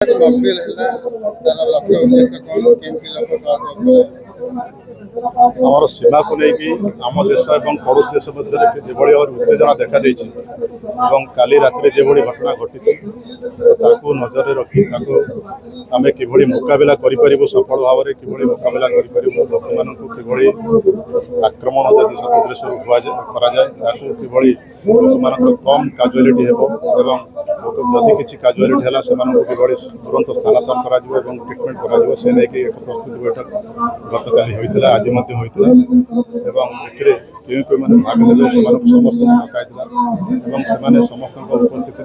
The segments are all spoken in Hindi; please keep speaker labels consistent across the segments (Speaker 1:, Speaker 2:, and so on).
Speaker 1: मॉकड्रिल है तार लक्ष्य उद्देश्य कौन केमती लोक सहयोग
Speaker 2: आमर सीमा को लेकिन आम देश और पड़ोशी देश मध्य जो उत्तेजना देखा काली रात जो घटना घटी नजर रखी आम कि मुकाबला कर सफल भाव में कि मुकाबला कर लोक मान कि आक्रमण जदि उद्देश्य कराए कि लोक मान कम काजुआलिटी जदि किसी काजुआलिटी है से तुरंत स्थानांतरण कर ट्रिटमेंट कर एक प्रस्तुति बैठक गतकाली होता आज मैंने भाग ने समस्त डकाई समस्त उपस्थित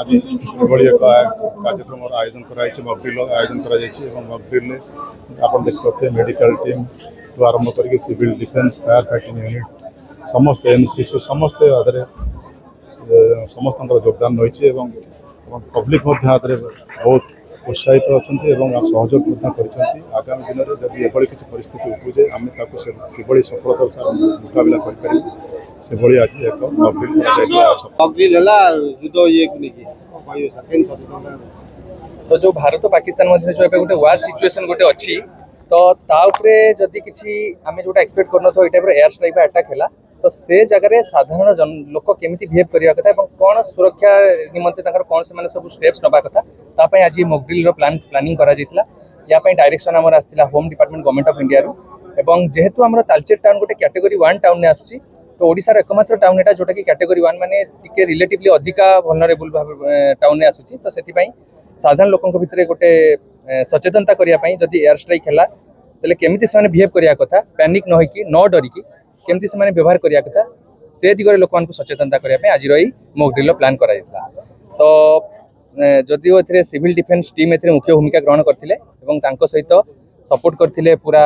Speaker 2: आज एक कार्यक्रम आयोजन कर मॉकड्रिल आयोजन कर आप देखते मेडिकल टीम तो आरंभ कर civil defence fire fighting unit समस्त एनसीसी समस्त समस्त योगदान रही पब्लिक बहुत उत्साहित अच्छा सहयोग आगामी दिन में जब ये किसी परिस्थिति उपजे आम कि सफलतार साथ मुकाबला कर आज एक
Speaker 3: मॉकड्रिल
Speaker 4: तो जो भारत पाकिस्तान मध्य जो गोटे वार सिचुएशन गोटे अच्छी तो जदि किसी आम जो एक्सपेक्ट करन ये टाइप एयर स्ट्राइक अटैक है तो से जगह साधारण लोक केमी बिहेव करने कथा कौन सुरक्षा निमंते कौन से सब स्टेप्स नवा कथा तापाई आज मॉकड्रिल प्लानिंग करा या डायरेक्शन आमर आसाला home department government of India एवं जेहेतु आम तालचेर टाउन गोटे कैटेगरी 1 टाउन में आसूची तो ओडिशार एकमात्र टाउन एटा जोटा कि कैटेगरी 1 माने टिके रिलेटिवली अधिका वल्नरेबल टाउन में आसूची तो सेतिपई साधारण लोकंक भितर गोटे सचेतनता करने जदि एयर स्ट्राइक है तेल केमिति से बिहेव करने कथा पैनिक न होइकी न डरिकी केमती से व्यवहार करने कथा से दिगरे लोक सचेतनता करने आज मॉकड्रिल प्लान करा तो जदिओ ए सिविल डिफेन्स टीम ए मुख्य भूमिका ग्रहण करते सहित सपोर्ट करते पूरा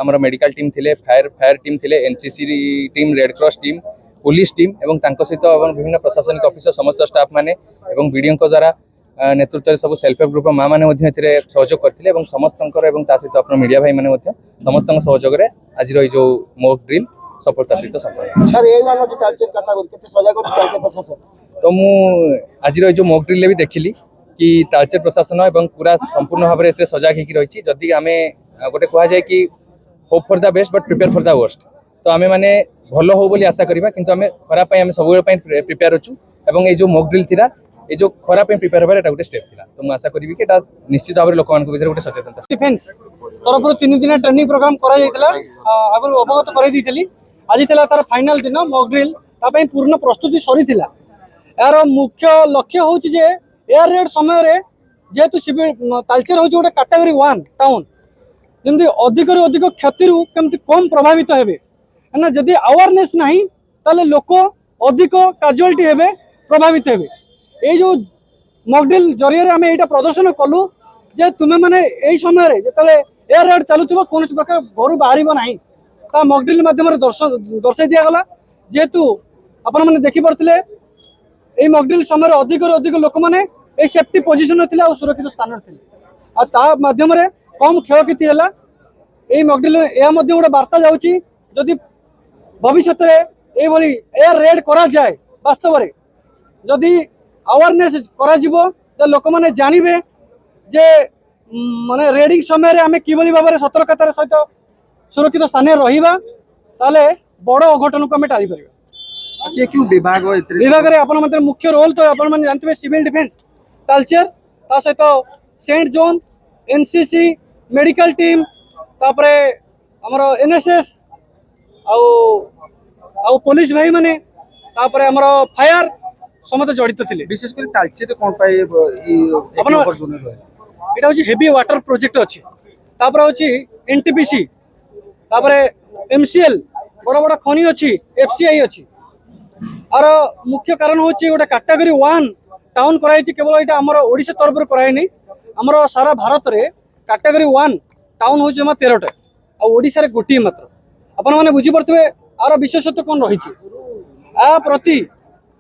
Speaker 4: आमर मेडिकल टीम थिले फायर टीम थिले NCC team red cross team police team एवं सहित विभिन्न प्रशासनिक ऑफिसर समस्त स्टाफ माने एवं वीडियो द्वारा नेतृत्व सब सेल्फ हेल्प ग्रुप माँ मैंने सहयोग करते समस्त सहित अपना मीडिया भाई मैंने समस्त सहयोग में आज जो मॉकड्रिल सफलता सहित सफल तो मु आज जो मॉकड्रिल भी देखिली कि तालचेर प्रशासन एवं पूरा संपूर्ण भाव में सजग होकर रही जदि आम गोटे कह जाए कि hope for the best but prepare for the worst तो आम मैंने भल हो बोली आशा करवा किंतु आम खराब आम सब प्रिपेयर अच्छु एवं ये जो मॉकड्रिल थी ये जो खराब प्रिपेयर होगा गोटे स्टेप थी तो मुझे आशा करी कि निश्चित भाव में लोक गोटे सचेतनता
Speaker 3: डिफेन्स तरफ 3 दिन ट्रेनिंग प्रोग्राम आगुरी अवगत कर आज तार फाइनाल दिन मॉकड्रिल पूर्ण प्रस्तुति सरी यार मुख्य लक्ष्य हूँ एयर रेड समय जेहेतु तालचेर हूँ गोटे कैटेगरी 1 टाउन जमी अधिक अधिक क्षति केमती कम प्रभावित हे जदि अवेयरनेस ना ताले लोक अधिक काजुआलिटी हे प्रभावित हे ये जो मॉकड्रिल जरिए आम यहाँ प्रदर्शन कलु जे तुम्हें मैंने यही समय जो एयर रेड चलुव कौन प्रकार घर बाहर मॉकड्रिल माध्यम दर्शाई दिगला जेहेतु आपण मैंने देखिपे यही मॉकड्रिल समय अधिक लोक मैंने सेफ्टी पोजिशन थे सुरक्षित स्थान थे माध्यम कम क्षयक्षति है यही मॉकड्रिल यह गोटे बार्ता जाऊँगी जदि भविष्य में ये एयर रेड करा जाए वास्तव में जदि अवेयरनेस करा लोक मैंने जानवे जे माने रेडिंग समय आम कि भाव में सतर्कतार सहित सुरक्षित स्थान रहा ताले बड़ अघटन को आम टारी पार
Speaker 4: विभाग
Speaker 3: में आप मुख्य रोल तो आप जानते सिविल डिफेन्स तालचेर सहित Saint John NCC medical team तापरे हमर एनएसएस आउ पुलिस भाई माने तापरे हमर फायर समस्त जड़ित थे
Speaker 4: विशेष कर तालचेर कौन पाए
Speaker 3: এটা হচ্ছে হেভি ওয়াটার প্রজেক্ট আছে তারপরে হচ্ছে এনটিপিসি তারপরে এমসিএল বড় বড় খনি আছে এফসিআই আছে আর মুখ্য কারণ হচ্ছে গোটা ক্যাটাগরি 1 টাউন করাইছে কেবল এটা আমার ওড়িশা তরফରୁ করাই নাই আমার সারা ভারতরে ক্যাটাগরি 1 টাউন হচ্ছে জমা 13টা আর ওড়িশারে গোটিয়ে মাত্র আপন মানে বুঝি পড়তবে আর বিশেষত্ব কোন রহিছে আ প্রতি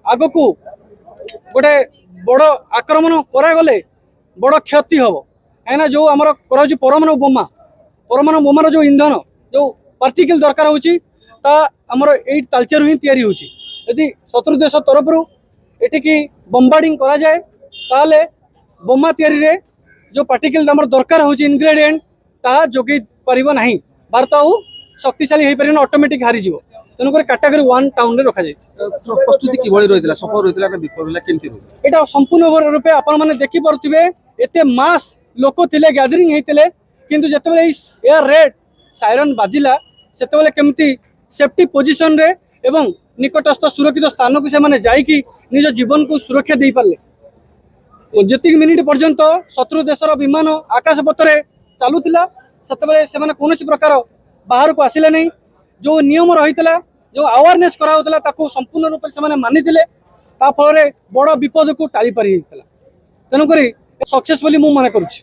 Speaker 3: আগকু গোটে বড় আক্রমণ করা গলে बड़ क्षति हम कहीं जो आम परमाणु बोमार जो इंधन जो पार्टिकल दरकार होमर यही तालचेर ही तैयारी होती शत्रु देश तरफ ये बम्बार्डिंग करा जाए ताले बोमा तैयारी जो पार्टिकल आम दरकार हो इनग्रेडिएंट ता जोगे पार ना भारत आउ शक्तिशाली हो पारे ऑटोमेटिक हारी जीव तेणुक कैटेगरी 1 टाउन रे रखा
Speaker 5: प्रस्तुति किभଳି ରହିଥିଲା ସଫଳ ରହିଥିଲା ନା ବିଫଳ ହେଲା କେମିତି ରହିଥିଲା
Speaker 3: एटा संपूर्ण रूपे आपण माने देखि पारुथिबे एते मास लोक थिले गैदरिंग हेतिले किंतु जेतेबेले एयर रेड सायरन बाजिला सेतेबेले केमती सेफ्टी पोजीशन रे एवं निकटस्थ सुरक्षित स्थान को से माने जाई कि निज जीवन को सुरक्षा दे पारले जति मिनिट पर्यंत शत्रु देशर विमान आकाश पथरे चालुथिला सेतेबेले से माने कोनोसी प्रकार बाहर को आसिले नहीं जो नियम रहितला जो अवेयरनेस करा होतला ताको संपूर्ण रूप से माने मानिथिले ता फल बड़ विपद को टाली पारि तेणुक सक्सेस बोली मु माने करूछि।